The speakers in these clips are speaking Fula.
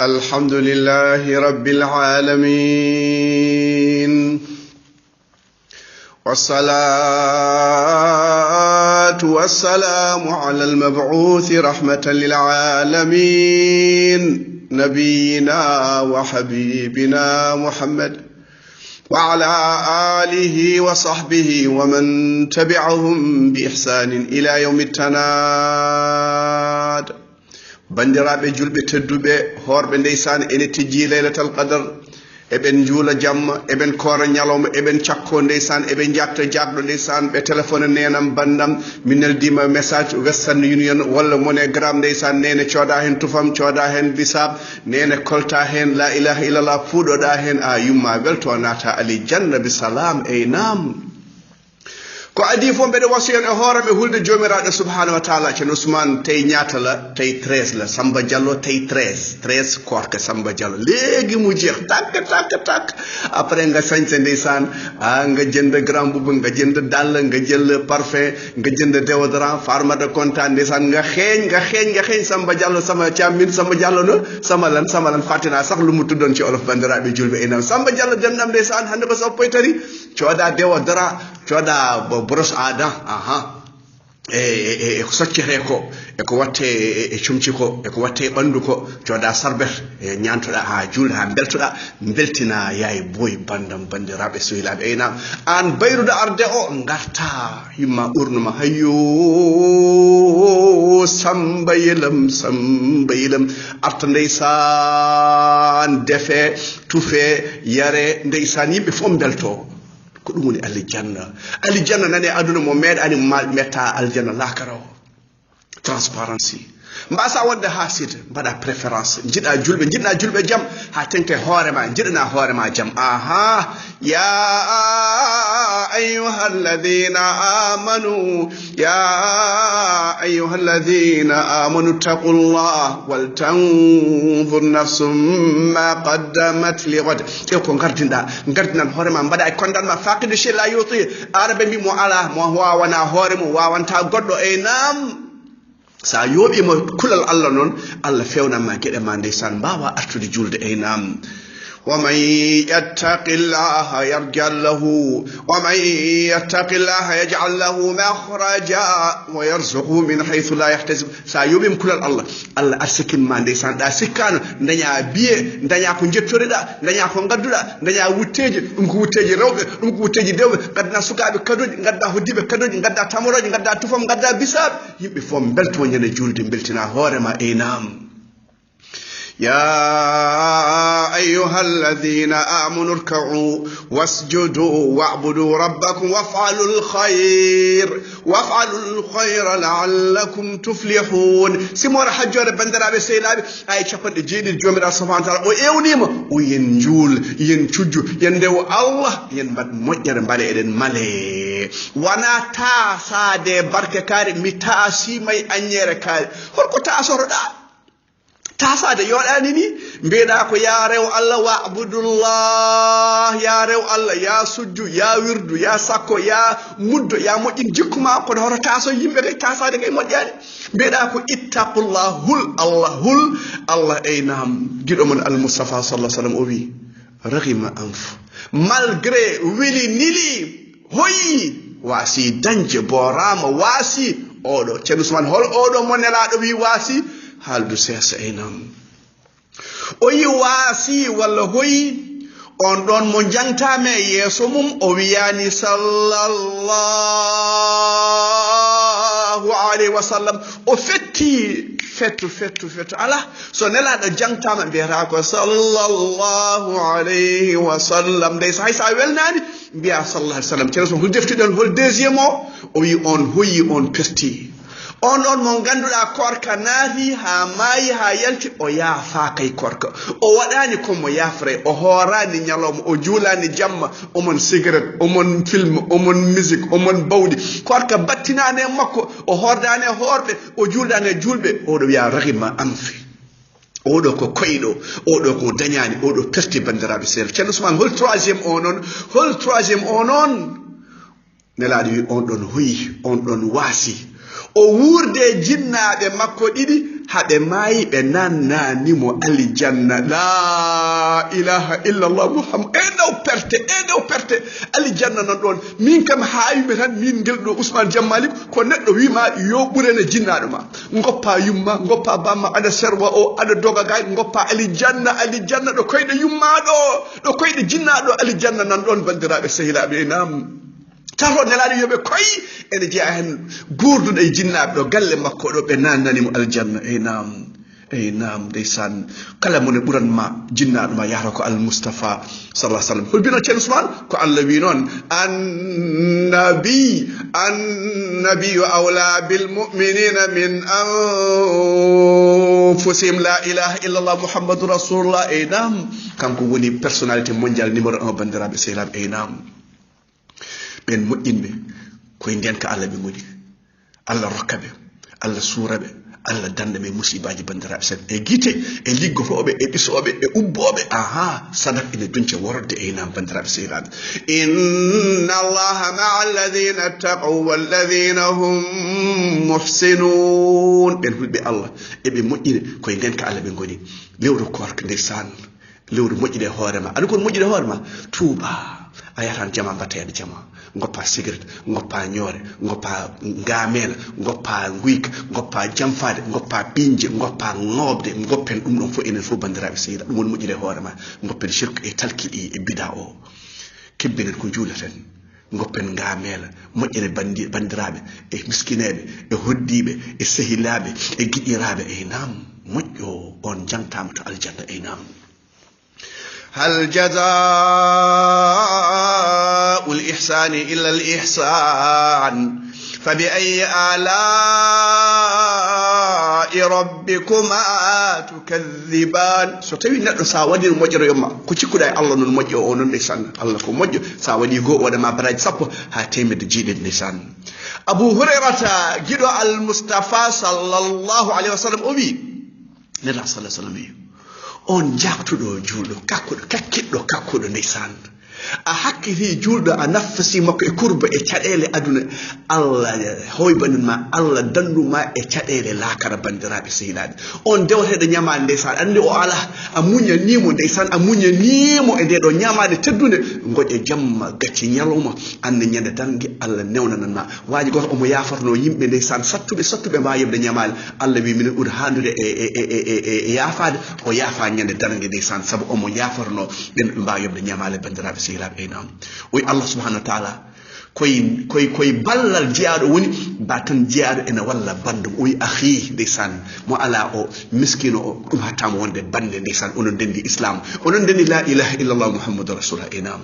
الحمد لله رب العالمين والصلاة والسلام على المبعوث رحمة للعالمين نبينا وحبيبنا محمد وعلى آله وصحبه ومن تبعهم بإحسان إلى يوم التناد bandiraɓe julɓe tedduɓe horɓe ndeysaan ene tijji laylatal qadar eɓen juula jamma eɓen koora ñalawma eɓen cakko ndeysaan eɓen jatta jagɗo ndeysaan ɓe téléphone nenam bandam min neldima message western union walla monogram ndeysaan nene cooda hen tufam cooda hen bisab nene kolta hen la ilaha illallah puuɗoɗa hen a yumma welto nata ali janna bisalam nam ko adi fo mbeɗa wasiyon e hoore ɓe hulde jomiraɗo subhanahu wa taala ceerno ousmane tawi ñaata tawi 13 la samba diallo tawi 13 korka samba diallo léegi mu jeex tak après nga sañse ndeysaan nga jënd grand boubou nga jënd dàll nga jël parfum nga jënd déodorant farmata kontaan ndeysaan nga xeeñ samba diallo sama càmmin samba diallo no sama lan fàttina sax lu mu tuddoon ci olof bandiraɓe julɓe enam samba diallo dennam ndeysaan hande ko sappo e tari cooda déodorant cooda brosse à dents e ko soccete ko e ko watte e cumci ko e ko watte e ɓanndu ko cooda sarbet e ñantoɗa ha juulde ha beltoɗa beltina yaye boyi bandam bandiraɓe sohilaɓe eynam an bayrude arde o garta yimma urnuma hayyo samba yelam arta ndeysan defe tufe yare ndeysan yimɓe fof belto ko ɗum woni aljanna nani aduna mo meeɗani metta aljanna lakara o transparency mbasa wonde ha sida mbaɗa préférence jiɗa julɓe jaam ha tengte hoorema jiɗana hoorema jaam ya أيها الذين آمنوا اتقوا الله ولتنظر نفس ما قدمت لغد eko gardinan hoorema mbaɗa e kondanma faqidu shay la yuti arabe mbi mo ala mo wawana hoore mo wawanta goɗɗo nam sa yoɓimo kulal Allah noon Allah fewnanma gueɗe ma ndeysan mbawa artude julde nam ومن يتق الله يجعل له مخرجا ويرزقه من حيث لا يحتسب sa yobim kulal Allah arsikin ma ndeysan ɗa sikkano daña biye daña ko jettoriɗa daña ko gadduɗa daña wutteji ɗum ko wutteji rewɓe ɗum ko wutteji dewɓe gaddana sukaɓe kadoji gadda hoddiɓe kadoji gadda tamoroje gadda tufam gadda bisab yimɓe fof belto ñande julde beltina hoorema nam يا أيها الذين آمنوا اركعوا واسجدوا واعبدوا ربكم وافعلوا الخير لعلكم تفلحون سمور حجور بندرابي سيلابي أي شفت جيد جوميرا سبحانه وتعالى ويونيما وينجول ينشجو يندو الله ينبت مجر بالي إذن مالي وانا تاسا دي بركة كاري متاسي مي أنير كاري هركو تاسو ردا tasade yoɗani ni mbiɗa ko ya rew Allah wa abudullah ya rew Allah ya sujju ya wirdu ya sakko ya muddo ya moƴƴin jikkuma kono hoto taso yimɓe kay tasade kay moƴƴani mbiɗa ko ittaqullah Allah nam giɗo mon al mustafa sallallahu alaihi wasallam o wi rahima anf malgré weli nili hoyi wasi dañje borama wasi oɗo ceerno Ousmane hol oɗo mo nelaɗo wi wasi haldu sesa nam o yi waasi walla hoyi on ɗon mo jangtame yeeso mum o wiyani sallallahu alayhi wa sallam o fetti fettu ala so nelaɗo jangtama mbiyata ko sallallahu alayhi wa sallam nde hay sa welnani mbiya sallallahu alayhi wa sallam ceerno hol deftiɗen hol deuxiéme o wi on hoyi on perti on ɗon mo ganduɗa korka naati ha maayi ha yalti o yaafa kay korka o waɗani komo yafre o hoorani ñalawma o juulani jamma omon cigarette omon film omon musique omon bawɗi korka battinani e makko o hordani e hoorɓe o juuldani e julɓe oɗo wiya rahima anfi oɗo ko koyɗo oɗo ko dañani oɗo perti bandiraɓe seeɗa ceerno Ousmane hol troisiéme o noon nelaɗo wi on ɗon hoyi on ɗon waasi o wurde jinnaɓe makko ɗiɗi haɓe maayi ɓe nannanimo aljanna la ilaha illallah muhammad e ɗew perte aljanna nan ɗon min kam haayimi tan min ngel ɗo ousmane jammalik ko neɗɗo wima yo ɓurene jinnaɗo ma goppa yumma goppa bamma aɗa serwa o aɗa doga gay goppa aljanna ɗo koyɗe yummaɗo ɗo koyɗe jinnaɗo aljanna nan ɗon bandiraɓe sehilaɓe nam tato nelaɗo yoɓe koyi ene jeeya hen gurduɗo e jinnaɓe ɗo galle makko ɗo ɓe nannanimo aljanna ey nam ndeysan kala mone ɓuranma jinnaɗo ma yahata ko almoustapha sallah sallam holbino ceerno ousmane ko allah wi noon annabiyu awla bilmuminina min anfusihim la ilaha illallah mouhammadou rasulullah ey nam kanko woni personnalité mondial numéro 1 bandiraɓe sehilaɓe ey nam ɓen moƴƴinɓe koye ndenka allah ɓe goni allah rokkaɓe allah suuraɓe allah dandaɓe musibaji bandiraɓe sen e guite e liggotoɓe e ɓisoɓe e ubboɓe aha sadak ene dunce worde e nam bandiraɓe sehilaɓe inna allaha maa alladina ttaqaw walladina hum muhsinun ɓen hulɓe allah eɓe moƴƴine koye ndenka allah ɓe goni lewru korka ndeysan lewru moƴƴide hoorema aɗa kon moƴƴide hoorema tuuba a yatan jama mbattayade jama goppa cigarette goppa ñoore goppa ngamela goppa guyka goppa jamfade goppa ɓinje goppa ŋoobde goppen ɗum ɗon fof enen fof bandiraɓe sehila ɗum woni moƴƴide hoorema goppen shirque e talkiɗi e bida o kebbinen ko juulaten goppen ngamela moƴƴere bandiraɓe e miskineɓe e hoddiɓe e sehilaɓe e giƴiraɓe e nam moƴƴo on jangtama to aljanna e nam هل جزاء الإحسان إلا الإحسان فبأي آلاء ربكما تكذبان so tawi neɗɗo sa waɗi no moƴƴere yomma ko cikkuɗa e allah noon moƴƴo o noon ndeysan allah ko moƴƴo sa waɗi goo waɗama baraji sappo ha temedde jiiɗe ndeysan abou hurairata giɗo almoustapha sallllahu alayhi wa sallam o wi nela sallah sallam wi on jabtuɗo julɗo kakkiɗɗo kakkuɗo ndeysan a hakkiti julɗo a naffasi makko e kurba e caɗele aduna allah hoybanima allah danduma e caɗele lakara bandiraɓe sehilaɓe on dewteɗo ñamade ndeysan andi o ala a muñanimo ndeysan a muñanimo e ndeɗo ñamade teddude goƴe jamma gacci ñalawma ande ñande dangue allah newnananma waji goto omo yafarno yimɓe ndeysan sattuɓe mbawa yebde ñamade allah wi minen ɓuuri handude e yafade o yaafa ñande dangue ndeysan saabu omo yafarno ɓen ɓe mbawa yebde ñamade bandiraɓe sehilaɓe aynam oyi allah subhanahu wa ta'ala koy ballal jeyaɗo woni ba tan jeyaɗo ene walla bandum oyi akhi ndeysan mo ala o miskino o ɗum hattama wonde bande ndeysan onon dendi islam onon dendi la ilaha illallah muhammadou rasulullah aynam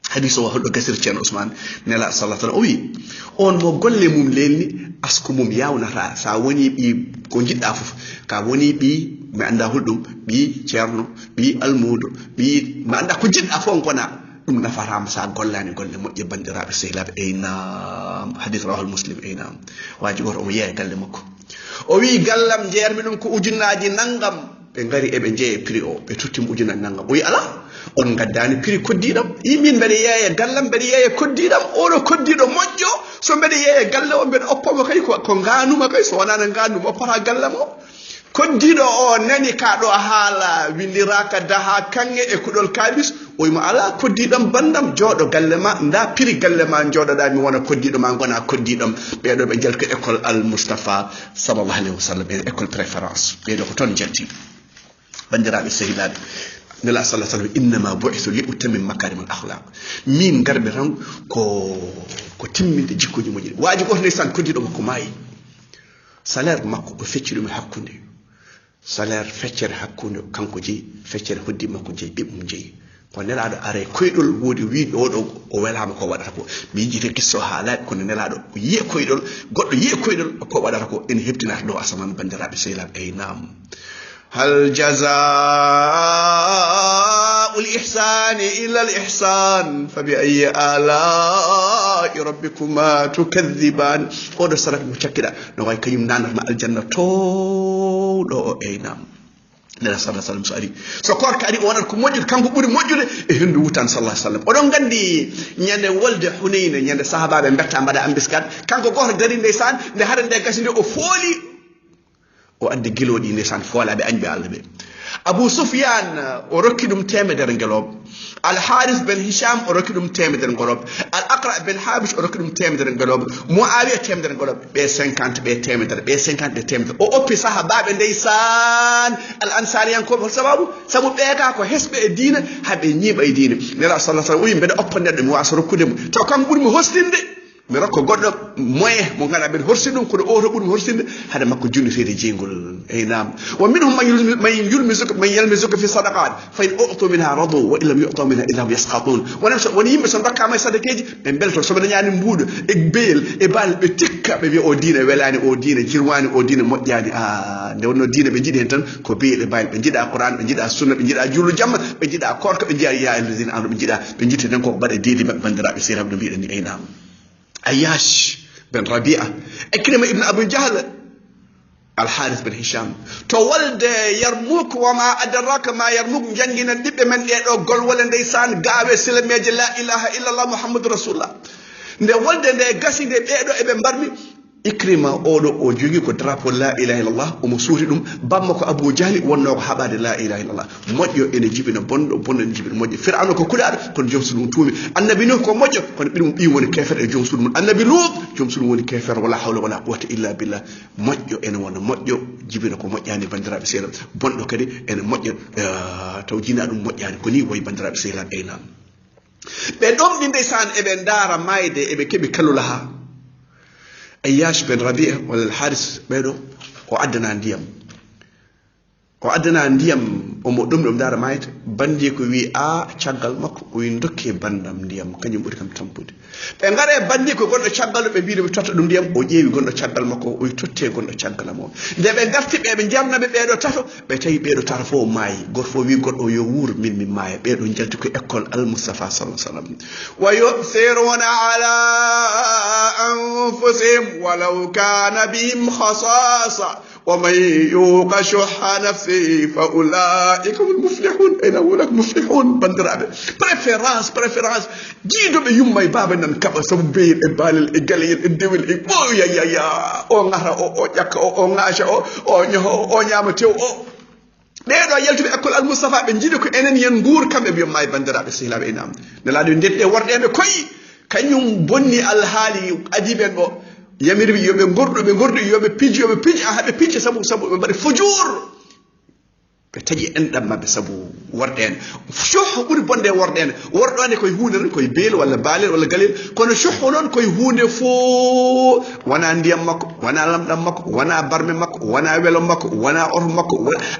hadis o holɗo gasir ceerno ousmane nela sallah sallam o wi on mo golle mum lelni asko mum yawnata sa woni ɓi ko jiɗɗa fof ka woni ɓi mi anda holɗum ɓi ceerno ɓi almudo ɓi mi anda ko jiɗɗa fof gona ɗum nafatama sa gollani golle moƴƴe bandiraɓe sehilaɓe aynam hadith rawahul muslim aynam waji goto omo yeeya galle makko o wi gallam jeermi ɗum ko ujunnaji naggam ɓe gari eɓe jeeye prix o ɓe tottimo ujunnaji naggam o wi ala on gaddani prix koddiɗam yimin mbeɗa yeeya gallam mbeɗa yeeya koddiɗam oɗo koddiɗo moƴƴo so mbeɗa yeeya galle o mbeɗa oppamo kay ko ganuma kay so wonano ganuma oppata gallam o koddiɗo o nani ka ɗo haala windiraka daha kange e kuɗol kabis o wima ala koddiɗam bandam jooɗo galle ma nda prix galle ma jooɗoɗa mi wona koddiɗo ma gona koddiɗam ɓeɗo ɓe jalko école al moustapha sallallahu alayhi wa sallam ɓe école préférence ɓeɗo ko toon jalti bandiraɓe sehilaɓe nela sallah sallam innama boitu li utammim makarim al akhlaq min garɓe tan ko timminde jikkoji moƴƴi waji goto ndeysan koddiɗo makko maayi salaire makko ko fecci ɗum e hakkude salaire feccere hakkude kanko jeeyi feccere hoddi makko jeeyi ɓiɓɓum jeeyi ko nelaɗo are koyɗol woodi wiiɗo oɗo o welama ko waɗata ko mi yijite kisso haalaɓe kono nelaɗo o yiye koyɗol goɗɗo yiye koyɗol ko waɗata ko ene hebtinata dow asaman bandiraɓe sehilaɓe aynam هل جزاء الإحسان إلا الإحسان فبأي آلاء ربكما تكذبان هذا سرك مشكلة نوعي كيم نانا مع الجنة تو أينام نلا صلى الله عليه وسلم سأري سكور كاري وانا كموجود كم بقول موجود هندو وتان صلى الله عليه وسلم ودون عندي نيان ولد حنين نيان الصحابة بنبتة عم بدا أمبسكات كم بقول دارين لسان نهار ندعكسين أفولي o addi giloɗi ndesan foolaɓe añɓe Allah ɓe Abu Sufyan o rokki ɗum temedere ngeloɓe Al Harith ben Hisham o rokki ɗum temedere ngeloɓe Al Aqra ben Habish o rokki ɗum temedere ngeloɓe Muawiya temedere ngeloɓe ɓe 50 ɓe temedere ɓe 50 ɓe temedere o oppi sahabaɓe ndeysan al ansariyankoɓe hol sabu ɓe ka ko hesɓe e diina haɓe ñiiɓa e diina nela sallah sallam o wi mbeɗa oppa neɗɗo mi wasa rokkude mo taw kanko ɓuurmi hostinde mi rokko goɗɗo moyen mo ganduɗa mbeɗa horsinde ɗum kono oto ɓuurmi horsinde haade makko junnitede jeygol nam wa minhum man yalmizuka fi sadaqat fa in u'tu minha radu wa illam yu'tu minha idahum yasqatun woni yimɓe so dokkama e sadakeji ɓe belto soɓe dañani mbuuɗo e beel e baal ɓe tikka ɓe wiya o diina welani o diina jirwani o diina moƴƴani nde wonno diina ɓe jiiɗi hen tan ko beel e baal ɓe jiiɗa Qur'an ɓe jiiɗa sunna ɓe jiiɗa jullo jamma ɓe jiiɗa korka ɓe jiiɗa ya ayyuhalladhina amanu ɓe jiiɗa ɓe jiiɗi tan koko mbaɗa deedi maɓɓe bandiraɓe siraɓe no mbiɗen ni nam Ayyash ben Rabi'a Ikrima ibn Abu Jahl Al Harith ben Hisham to walde Yarmuk wa ma adraka ma Yarmuk jangina ɓiɓɓe men ɗeɗo golwole ndeysan gawe silameje la ilaha illallah Muhammadur Rasulullah nde walde nde gasi nde ɓeɗo eɓe mbarmi Ikrima oɗo o jogi ko drapeau la ilaha illallah omo suuti ɗum bamma ko Abu Jahli wonno ko haɓade la ilaha illallah moƴƴo ene jibina bonɗo ene jibina moƴƴo Fir'auna ko kuɗaɗo kono joom suɗum tuumi annabi Nuh ko moƴƴo kono ɓiɗum ɓi woni kefere e joom suɗum annabi Lut joom suɗum woni kefere wala hawla wala quwwata illa billah moƴƴo ene wona moƴƴo jibina ko moƴƴani bandiraɓe seeɗa bonɗo kadi ene moƴƴo taw jina ɗum moƴƴani ko ni woyi bandiraɓe seeɗa aynam ɓe ɗomɗi ndeysan eɓe ndaara mayde eɓe keeɓi kalulaha Ayyash ben Rabi'a wala Al Harith ɓeɗo o addana ndiyam omo ɗum ɗum dara mayde bandi ko wi a caggal makko o wi dokke bandam ndiyam kañum ɓuri kam tampude ɓe ngare bandi ko gonɗo caggal ɓe mbiɗo ɓe totta ɗum ndiyam o ƴeewi gonɗo caggal makko o wi totte gonɗo caggal mo nde ɓe garti ɓe jamnaɓe ɓeɗo tato ɓe tawi ɓeɗo tata fof maayi goto fof wi goɗɗo o yo wuuro min maaya ɓeɗo jalti ko école Al Mustafa sallallahu alaihi wasallam wa yu'thiruna ala anfusihim walau kana bihim khasasa ومن يوق شح نفسه فأولئك هم المفلحون أين أولئك المفلحون بندرابة préférence جيدو بيوم بابا نكبا سببين إبال الإجالين الدول إبو يا أو نهر أو يك أو ناشا أو نيو أو نيامتيو أو ɗeɗo yaltuɓe école Al Mustafa ɓe jiiɗi ko enen yen guur kamɓe mbiyam ma e bandiraɓe sehilaɓe enam nelaɗo ndetɗe worɗeɓe koyi kañum bonni alhaali adiɓen ɓo yamirɓe yoɓe gorɗo yoɓe piji haɓe piji sabu ɓe mbaɗi fujur ɓe taƴi enɗam mabɓe sabu worɗe en coh ɓuuri bonde worɗe en worɗone koye hunde tan koye beelo walla baalel walla galel kono coho noon koye hunde fo wona ndiyam makko wona lamɗam makko wona barme makko wona welo makko wona oto makko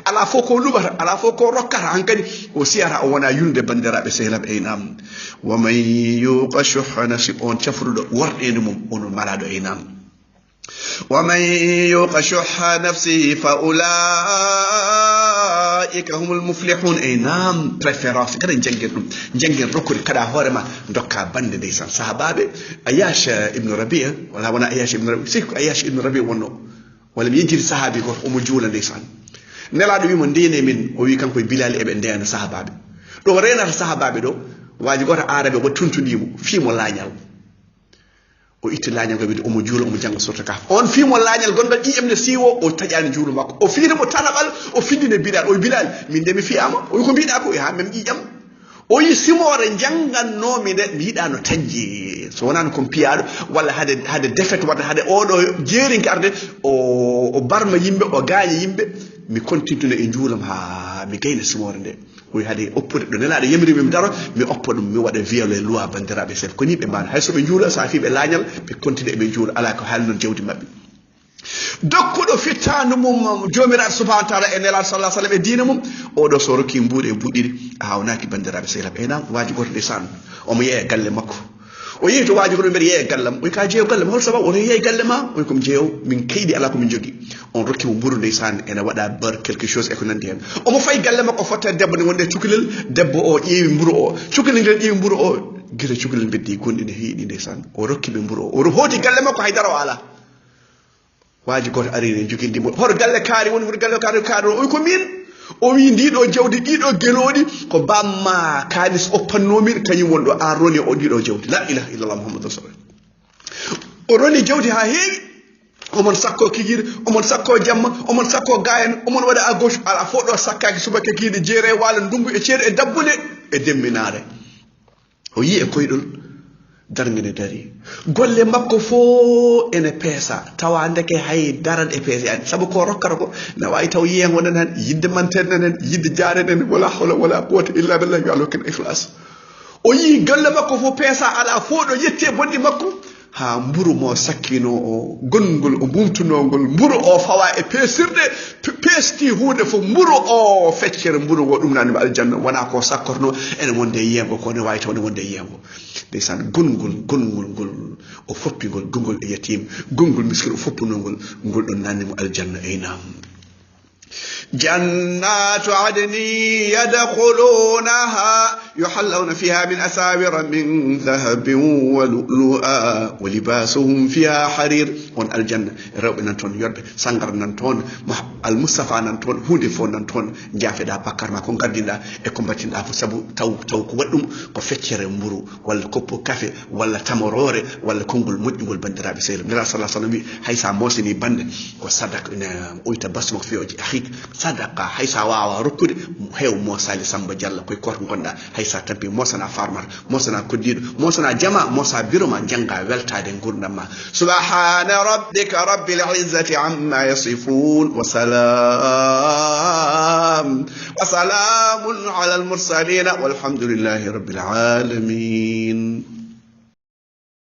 ala fof ko luɓata ala fof ko rokkata hankkadi o siyata o wona yulde bandiraɓe sehlaɓe aynam waman yuqa shuha nafsi on cafruɗo worɗede mum onon malaɗo aynam waman yuqa shuha nafsihi fa ulaika humul muflihun aynam préférence kada janggen rokkude kada hoorema dokka bande ndeysan sahabaɓe Ayyash ibn Rabi'a wala wona Ayyash ibn Rabi'a sikko Ayyash ibn Rabi'a wonno walla mi yejjiti sahabi goto omo juula ndeysan nelaɗo wimo ndene min o wi kanko e Bilal eɓe ndeyana sahabaɓe ɗo renata sahabaɓe ɗo waji goto arabe o tuntuɗimo fiimo laañal o itti laañal ko wiide omo juula omo janga sorta ka on fiimo laañal gonɗal ƴiƴamde siiwo o taƴani juulo makko o fiirimo tanaɓal o findine Bilal o wi Bilal min de mi fiyama o wi ko mbiɗa ko ha mem ƴiƴam o yi simore jangannomi nde mi yiɗa no taƴji so wonano kon piyaɗo walla hade défaite wadde hade oɗo jeerinki arde o barma yimɓe o gaaña yimɓe mi continue e juulam ha mi gayna simore nde oyi hade oppude ɗo nelaɗo yamiri mi daro mi oppa ɗum mi waɗa violé loi bandiraɓe sef ko ni ɓe mbano hayso ɓe juula sa fi ɓe laañal ɓe continue eɓe juula ala ko haali noon jawdi mabɓe dokkuɗo fittanu mum jomiraɗo subhanahu wa taala e nelaɗo sallah sallam e diina mum oɗo so rokki mbuuɗe e buɗɗiɗi a hawnaki bandiraɓe sehlaɓe enam waji goto ndesan omo yeeya galle makko o yeehi to waji goɗo mbeɗa yeeya gallam oyi ka jeeyo galle ma hol sababu oto yeeyi galle ma oyi komi jeeyow min keyɗi ala komin jogui on rokkimo ɓuuru ndeysan ene waɗa bar quelque chose e ko nandi hen omo fayi galle makko o fotta debbo nde wonde cukalel debbo o ƴeewi mburu o cukalel ngel ƴeewi mburu o guila cukalel beddi gonɗi ne heeɗi ndeysan o rokkiɓe mburu o hooti galle makko haydara o ala waji goto ari ne joguindimo hoto galle kaari woni hoto galle kaari o wi ko min o wi ndiɗo jawdi ɗiɗo geloɗi ko bamma kalis oppannomin kañum wonɗo an roni o ɗiɗo jawdi la ilaha illallah muhammadu rasulullah o roni jawdi ha heewi omon sakko kigiɗe omon sakko jamma omon sakko gayen omon waɗa à gauche ala fo ɗo sakkaki subaka kiiɗe jeere wala ndungu e ceeɗu e dabbule e demminare o yi e koyɗol dargene dari golle makko fo ene peesa tawa ndeke hay daran e peese ani sabu ko rokkata ko ne wawi taw yiyen wonen hen yidde manten nen yidde jaren en wala hawla wala quwwata illa billah yo Allah ken ikhlas o yi golle makko fo peesa ala fo ɗo yette bonɗi makko ha mburu mo sakkino o gongol o mumtunogol mburu o fawa e peesirde peesti hunde fof mburu o feccere mburu o ɗum nanima aljanna wona ko sakkorno ene wonde yiyengo ko ne wawi taw ne wonde yiyengo ndeysan gongol ngol o foppigol gongol e yatim gongol miskino o foppunogol ngol ɗon nannimo aljanna aynam جنات عدن يدخلونها يحلون فيها من أساور من ذهب ولؤلؤا ولباسهم فيها حرير on aljanna rewɓe nan toon yorɓe sangar nan toon almustafa nan toon hunde fof nan toon jaafeɗa bakkar ma ko gardinɗa e ko battinɗa fof saabu taw ko waɗi ɗum ko feccere mburu walla koppo café walla tamorore walla konngol moƴƴugol bandiraɓe sehlo nela salah sallam wi hay sa mosini bande ko sadaka ne oyta basmo ko fiyoji ahik sadaka hay sa wawa rokkude heew mosali samba diallo koye koto gonɗa hay sa tampi mosana farmata mosana koddiɗo mosana jama mosa biroma jangga weltade gurdam ma subhana ربك رب العزة عما يصفون وسلام على المرسلين والحمد لله رب العالمين